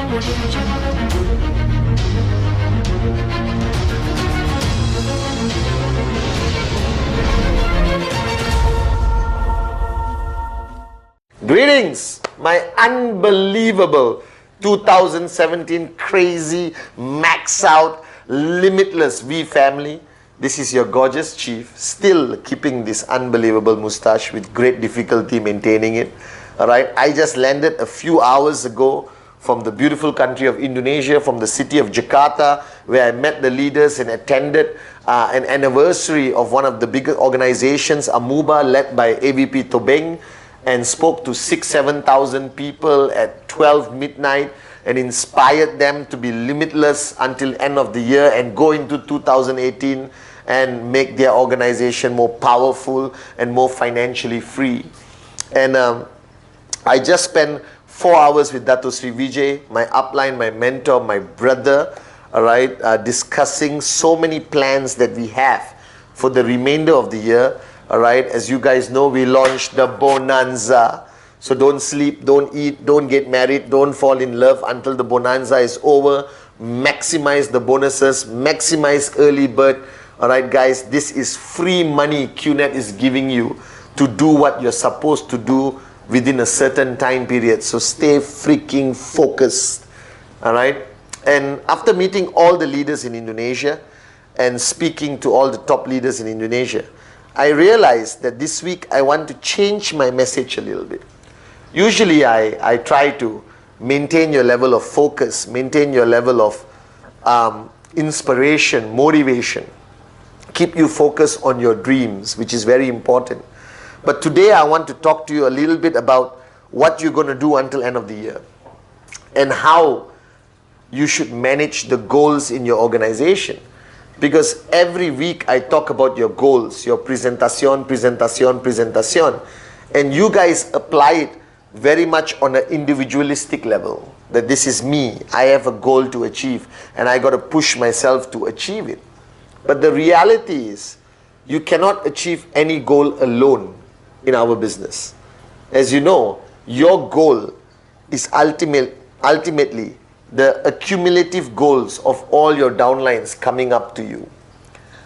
Greetings, my unbelievable 2017 crazy, max out, limitless V family. This is your gorgeous chief, still keeping this unbelievable mustache with great difficulty maintaining it. Alright, I just landed a few hours ago from the beautiful country of Indonesia, from the city of Jakarta, where I met the leaders and attended an anniversary of one of the biggest organizations, Amuba, led by AVP Tobeng, and spoke to 6,000-7,000 people at 12 midnight and inspired them to be limitless until end of the year and go into 2018 and make their organization more powerful and more financially free. And I just spent 4 hours with Dato Sri Vijay, my upline, my mentor, my brother, all right, discussing so many plans that we have for the remainder of the year. All right, as you guys know, we launched the Bonanza. So don't sleep, don't eat, don't get married, don't fall in love until the Bonanza is over. Maximize the bonuses, maximize early bird. All right, guys, this is free money QNET is giving you to do what you're supposed to do within a certain time period. So stay freaking focused. All right. And after meeting all the leaders in Indonesia and speaking to all the top leaders in Indonesia, I realized that this week I want to change my message a little bit. Usually I try to maintain your level of focus, maintain your level of inspiration, motivation, keep you focused on your dreams, which is very important. But today I want to talk to you a little bit about what you're going to do until end of the year and how you should manage the goals in your organization. Because every week I talk about your goals, your presentation, and you guys apply it very much on an individualistic level. That this is me, I have a goal to achieve, and I got to push myself to achieve it. But the reality is, you cannot achieve any goal alone in our business. As you know, your goal is ultimately the accumulative goals of all your downlines coming up to you.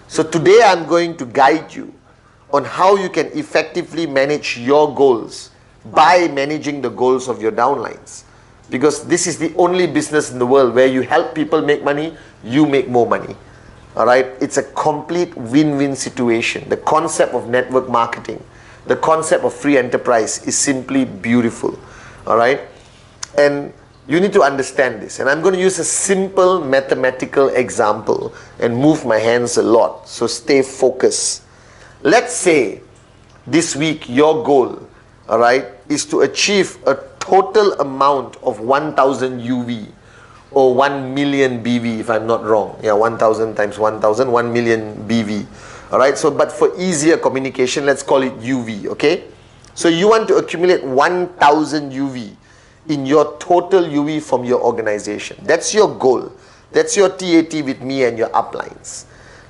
So today I'm going to guide you on how you can effectively manage your goals by managing the goals of your downlines. Because this is the only business in the world where you help people make money, you make more money. Alright, it's a complete win-win situation. The concept of network marketing, the concept of free enterprise is simply beautiful. Alright, and you need to understand this, and I'm going to use a simple mathematical example and move my hands a lot, so stay focused. Let's say this week your goal, all right, is to achieve a total amount of 1,000 UV or 1 million BV, if I'm not wrong. Yeah, 1,000 times 1,000, 1 million BV. All right, so but for easier communication, let's call it UV, okay? So you want to accumulate 1,000 UV in your total UV from your organization. That's your goal. That's your TAT with me and your uplines.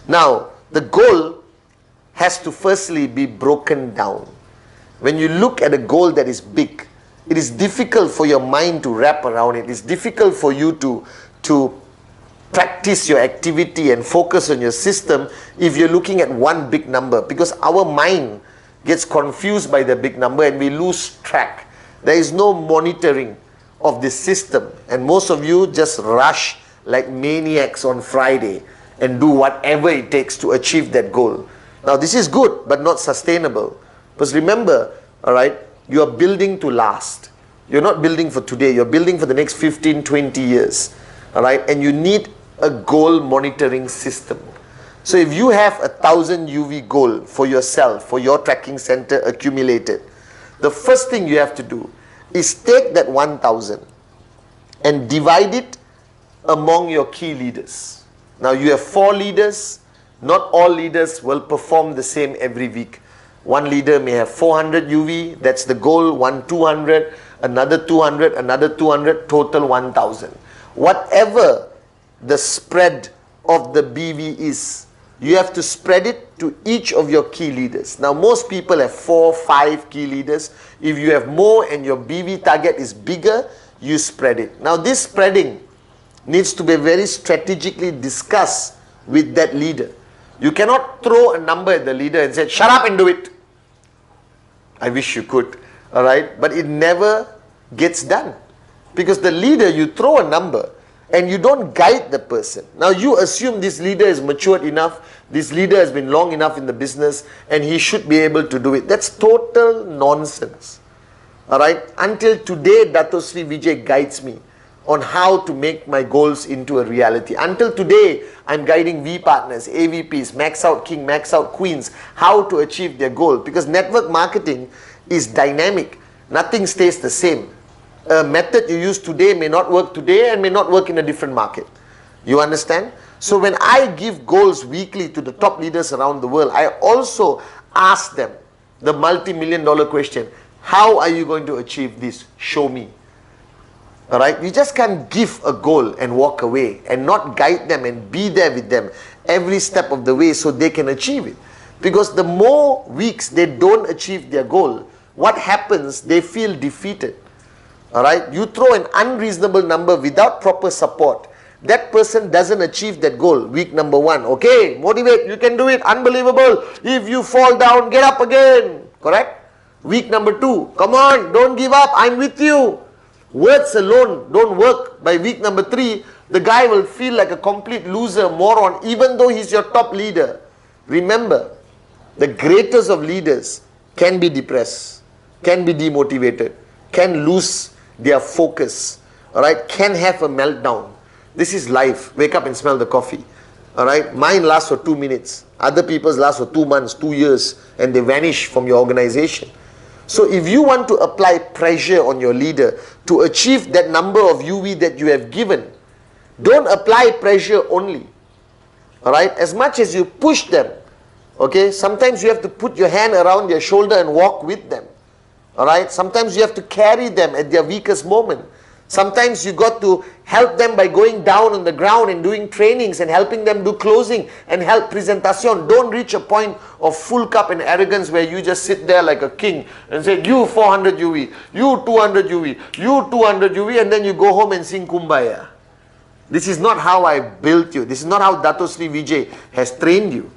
Now, the goal has to firstly be broken down. When you look at a goal that is big, it is difficult for your mind to wrap around it. It's difficult for you to practice your activity and focus on your system if you're looking at one big number, because our mind gets confused by the big number and we lose track. There is no monitoring of this system, and most of you just rush like maniacs on Friday and do whatever it takes to achieve that goal. Now this is good but not sustainable, because remember, all right, you are building to last. You're not building for today, you're building for the next 15-20 years. All right, and you need a goal monitoring system. So if you have 1,000 UV goal for yourself, for your tracking center accumulated, the first thing you have to do is take that 1,000 and divide it among your key leaders. Now you have 4 leaders. Not all leaders will perform the same every week. One leader may have 400 UV, that's the goal, one 200, another 200, another 200, total 1,000. Whatever the spread of the BV is, you have to spread it to each of your key leaders. Now most people have 4, 5 key leaders. If you have more and your BV target is bigger, you spread it. Now this spreading needs to be very strategically discussed with that leader. You cannot throw a number at the leader and say, shut up and do it. I wish you could, all right? But it never gets done. Because the leader, you throw a number and you don't guide the person. Now you assume this leader is matured enough, this leader has been long enough in the business and he should be able to do it. That's total nonsense. All right? Until today, Dato Sri Vijay guides me on how to make my goals into a reality. Until today, I'm guiding V partners, AVPs, max out king, max out queens, how to achieve their goal. Because network marketing is dynamic. Nothing stays the same. A method you use today may not work today and may not work in a different market. You understand? So when I give goals weekly to the top leaders around the world, I also ask them the multi-million-dollar question. How are you going to achieve this? Show me. All right? You just can't give a goal and walk away and not guide them and be there with them every step of the way so they can achieve it. Because the more weeks they don't achieve their goal, what happens? They feel defeated. All right? You throw an unreasonable number without proper support. That person doesn't achieve that goal. Week number 1. Okay, motivate. You can do it. Unbelievable. If you fall down, get up again. Correct? Week number 2. Come on, don't give up. I'm with you. Words alone don't work. By week number 3, the guy will feel like a complete loser, moron, even though he's your top leader. Remember, the greatest of leaders can be depressed, can be demotivated, can lose their focus, all right, can have a meltdown. This is life. Wake up and smell the coffee. All right, mine lasts for 2 minutes. Other people's last for 2 months, 2 years, and they vanish from your organization. So if you want to apply pressure on your leader to achieve that number of UV that you have given, don't apply pressure only. All right, as much as you push them, okay, sometimes you have to put your hand around their shoulder and walk with them. All right, sometimes you have to carry them at their weakest moment. Sometimes you got to help them by going down on the ground and doing trainings and helping them do closing and help presentation. Don't reach a point of full cup and arrogance where you just sit there like a king and say, you 400 UV, you 200 UV, you 200 UV, and then you go home and sing Kumbaya. This is not how I built you. This is not how Dato Sri Vijay has trained you.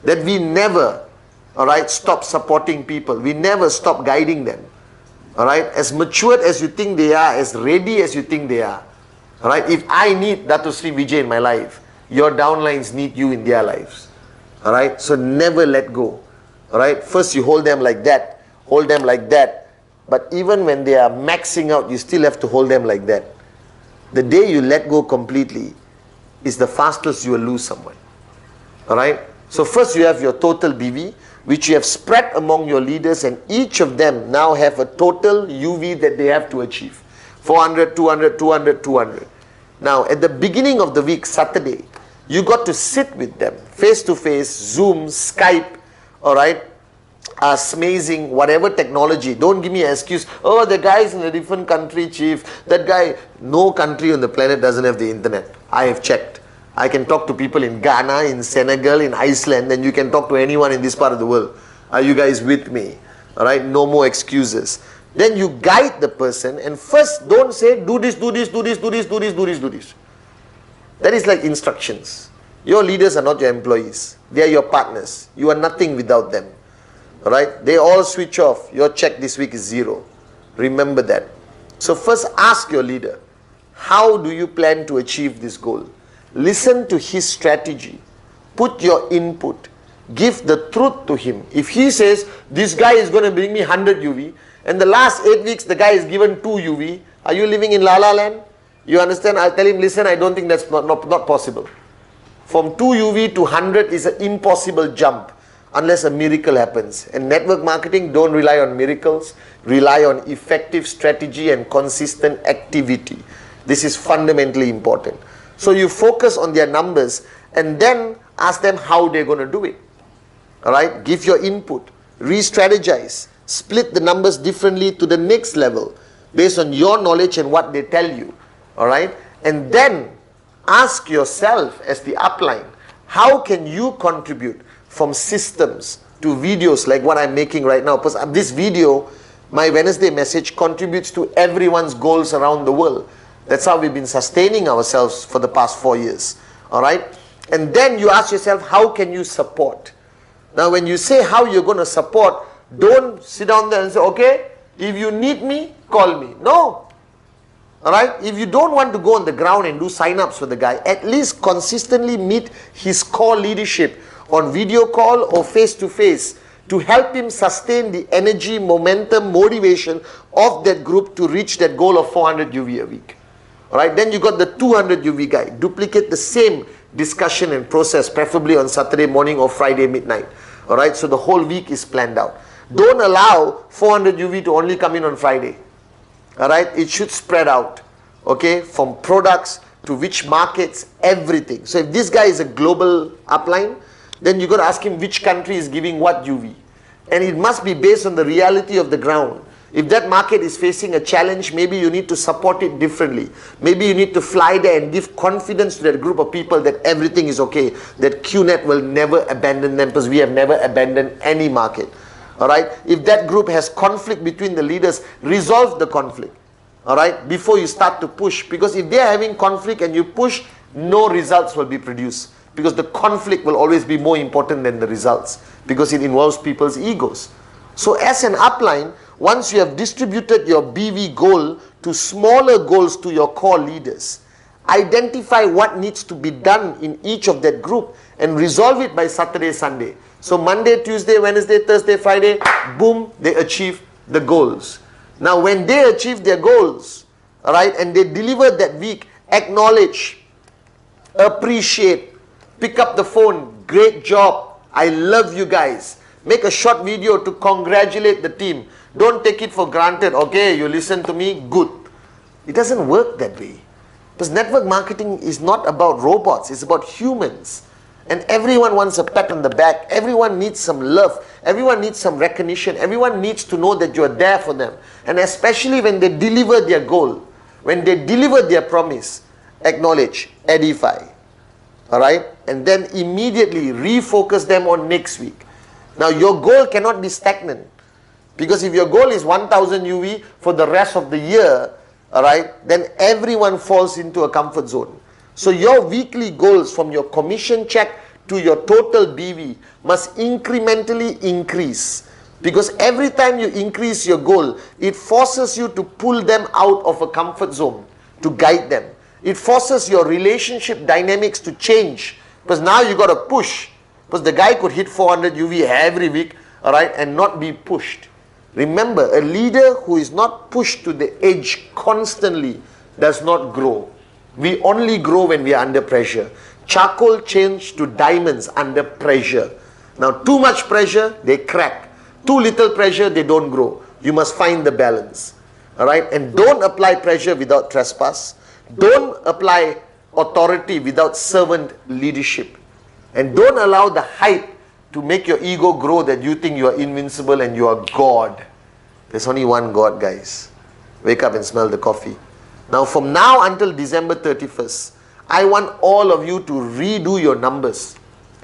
That we never, all right, stop supporting people. We never stop guiding them. All right, as matured as you think they are, as ready as you think they are. All right, if I need Dato Sri Vijay in my life, your downlines need you in their lives. All right, so never let go. All right, first you hold them like that, hold them like that. But even when they are maxing out, you still have to hold them like that. The day you let go completely is the fastest you will lose someone. All right, so first you have your total BV, which you have spread among your leaders, and each of them now have a total UV that they have to achieve. 400, 200, 200, 200. Now, at the beginning of the week, Saturday, you got to sit with them, face to face, Zoom, Skype, all right, smazing, whatever technology. Don't give me an excuse, oh, the guy is in a different country, chief. That guy, no country on the planet doesn't have the internet. I have checked. I can talk to people in Ghana, in Senegal, in Iceland, and you can talk to anyone in this part of the world. Are you guys with me? All right, no more excuses. Then you guide the person, and first don't say, do this, do this, do this, do this, do this, do this, do this. That is like instructions. Your leaders are not your employees. They are your partners. You are nothing without them. All right, they all switch off. Your check this week is 0. Remember that. So first ask your leader, how do you plan to achieve this goal? Listen to his strategy. Put your input. Give the truth to him. If he says, this guy is going to bring me 100 UV, and the last 8 weeks the guy is given 2 UV, are you living in La La Land? You understand? I'll tell him, listen, I don't think that's not possible. From 2 UV to 100 is an impossible jump unless a miracle happens. And network marketing, don't rely on miracles. Rely on effective strategy and consistent activity. This is fundamentally important. So you focus on their numbers and then ask them how they're going to do it. All right? Give your input. Re-strategize. Split the numbers differently to the next level based on your knowledge and what they tell you. All right? And then ask yourself as the upline, how can you contribute from systems to videos like what I'm making right now? Because this video My Wednesday message contributes to everyone's goals around the world. That's how we've been sustaining ourselves for the past 4 years. All right? And then you ask yourself, how can you support? Now, when you say how you're going to support, don't sit down there and say, okay, if you need me, call me. No. All right? If you don't want to go on the ground and do sign-ups for the guy, at least consistently meet his core leadership on video call or face-to-face to help him sustain the energy, momentum, motivation of that group to reach that goal of 400 UV a week. Alright, then you got the 200 UV guy. Duplicate the same discussion and process, preferably on Saturday morning or Friday midnight. Alright, so the whole week is planned out. Don't allow 400 UV to only come in on Friday. Alright, it should spread out. Okay, from products to which markets, everything. So if this guy is a global upline, then you got to ask him which country is giving what UV. And it must be based on the reality of the ground. If that market is facing a challenge, maybe you need to support it differently. Maybe you need to fly there and give confidence to that group of people that everything is okay, that QNET will never abandon them, because we have never abandoned any market. Alright? If that group has conflict between the leaders, resolve the conflict. Alright? Before you start to push. Because if they are having conflict and you push, no results will be produced. Because the conflict will always be more important than the results. Because it involves people's egos. So as an upline, once you have distributed your BV goal to smaller goals to your core leaders, identify what needs to be done in each of that group and resolve it by Saturday, Sunday. So Monday, Tuesday, Wednesday, Thursday, Friday, boom, they achieve the goals. Now when they achieve their goals, alright, and they deliver that week, acknowledge, appreciate, pick up the phone, great job, I love you guys. Make a short video to congratulate the team. Don't take it for granted. Okay, you listen to me, good. It doesn't work that way. Because network marketing is not about robots, it's about humans. And everyone wants a pat on the back. Everyone needs some love. Everyone needs some recognition. Everyone needs to know that you're there for them. And especially when they deliver their goal, when they deliver their promise, acknowledge, edify. Alright? And then immediately refocus them on next week. Now your goal cannot be stagnant. Because if your goal is 1000 UV for the rest of the year, alright, then everyone falls into a comfort zone. So your weekly goals from your commission check to your total BV must incrementally increase. Because every time you increase your goal, it forces you to pull them out of a comfort zone, to guide them. It forces your relationship dynamics to change. Because now you got to push. Because the guy could hit 400 UV every week, alright, and not be pushed. Remember, a leader who is not pushed to the edge constantly does not grow. We only grow when we are under pressure. Charcoal change to diamonds under pressure. Now, too much pressure, they crack. Too little pressure, they don't grow. You must find the balance. Alright? And don't apply pressure without trespass. Don't apply authority without servant leadership. And don't allow the hype to make your ego grow that you think you are invincible and you are God. There's only one God, guys. Wake up and smell the coffee. Now, from now until December 31st, I want all of you to redo your numbers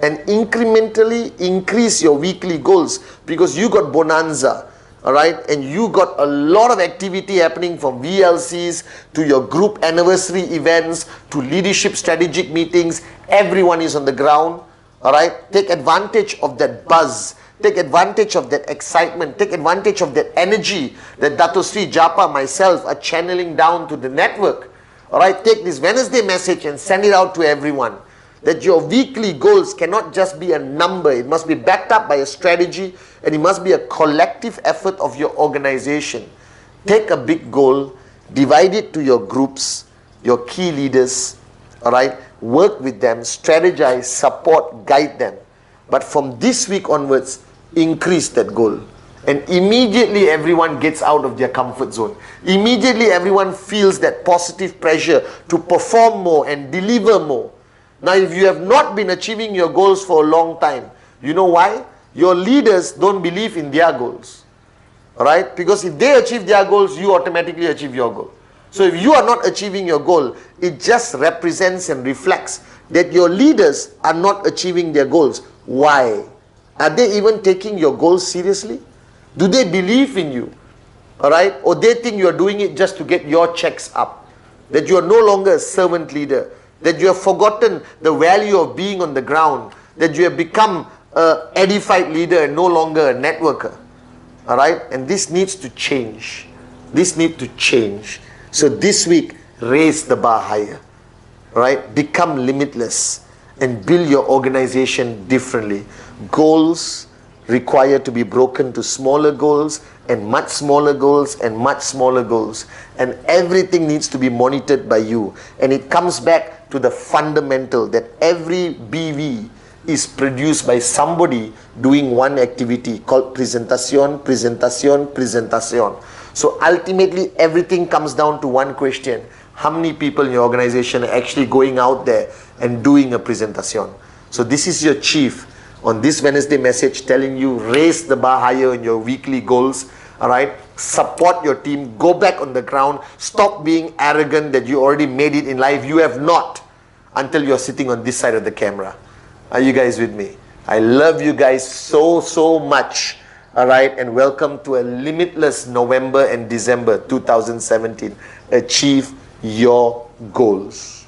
and incrementally increase your weekly goals, because you got bonanza, alright, and you got a lot of activity happening, from VLCs to your group anniversary events to leadership strategic meetings. Everyone is on the ground. Alright, take advantage of that buzz, take advantage of that excitement, take advantage of that energy that Dato Sri, Japa, myself are channeling down to the network. Alright, take this Wednesday message and send it out to everyone. That your weekly goals cannot just be a number, it must be backed up by a strategy, and it must be a collective effort of your organization. Take a big goal, divide it to your groups, your key leaders, alright, work with them, strategize, support, guide them. But from this week onwards, increase that goal. And immediately everyone gets out of their comfort zone. Immediately everyone feels that positive pressure to perform more and deliver more. Now, if you have not been achieving your goals for a long time, you know why? Your leaders don't believe in their goals. Alright? Because if they achieve their goals, you automatically achieve your goal. So if you are not achieving your goal, it just represents and reflects that your leaders are not achieving their goals. Why? Are they even taking your goals seriously? Do they believe in you? All right? Or they think you are doing it just to get your checks up. That you are no longer a servant leader. That you have forgotten the value of being on the ground. That you have become an edified leader and no longer a networker. All right? And this needs to change. This needs to change. So this week, raise the bar higher. All right? Become limitless and build your organization differently. Goals require to be broken to smaller goals and much smaller goals and much smaller goals. And everything needs to be monitored by you. And it comes back to the fundamental that every BV is produced by somebody doing one activity called presentation, presentation, presentation. So ultimately everything comes down to one question. How many people in your organization are actually going out there and doing a presentation? So this is your chief on this Wednesday message telling you raise the bar higher in your weekly goals. All right, support your team, go back on the ground, stop being arrogant that you already made it in life. You have not until you're sitting on this side of the camera. Are you guys with me? I love you guys so much. All right, and welcome to a limitless November and December 2017. Achieve your goals.